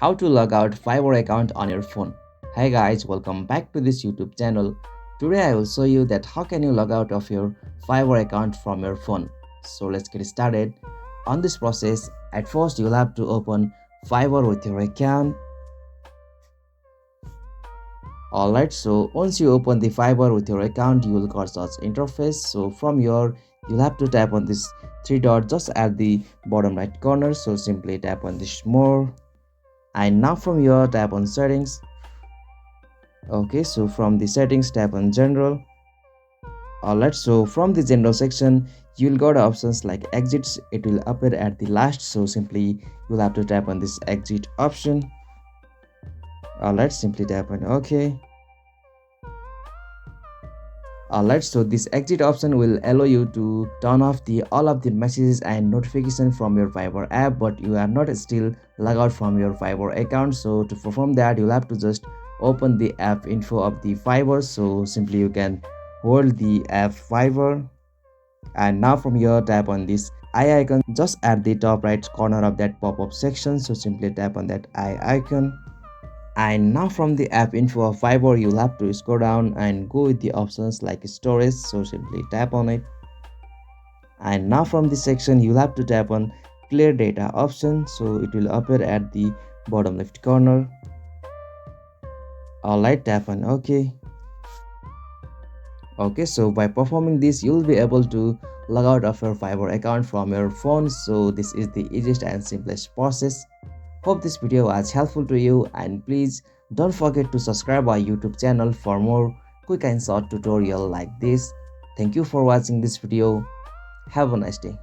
How to log out Fiverr account on your phone. Hi guys, welcome back to this YouTube channel. Today I will show you that how can you log out of your Fiverr account from your phone. So let's get started. On this process, at first you'll have to open Fiverr with your account. Alright, so once you open the Fiverr with your account, you will got such interface. So from here, you'll have to tap on this three dot just at the bottom right corner. So simply tap on this more, and now from here tap on settings. Okay, so from the settings tap on general. Alright, so from the general section you'll got options like exits. It will appear at the last, so simply you'll have to tap on this exit option. Alright, simply tap on OK. Alright, so this exit option will allow you to turn off the all of the messages and notification from your Fiverr app, but you are not still log out from your Fiverr account. So to perform that, you'll have to just open the app info of the Fiverr. So simply you can hold the app Fiverr, and now from here tap on this eye icon just at the top right corner of that pop-up section. So simply tap on that eye icon, and now from the app info of Fiverr you'll have to scroll down and go with the options like storage. So simply tap on it, and now from this section you'll have to tap on clear data option. So it will appear at the bottom left corner. Alright, tap on OK. Okay, so by performing this you'll be able to log out of your Fiverr account from your phone. So this is the easiest and simplest process. Hope this video was helpful to you, and please don't forget to subscribe our YouTube channel for more quick and short tutorial like this. Thank you for watching this video. Have a nice day.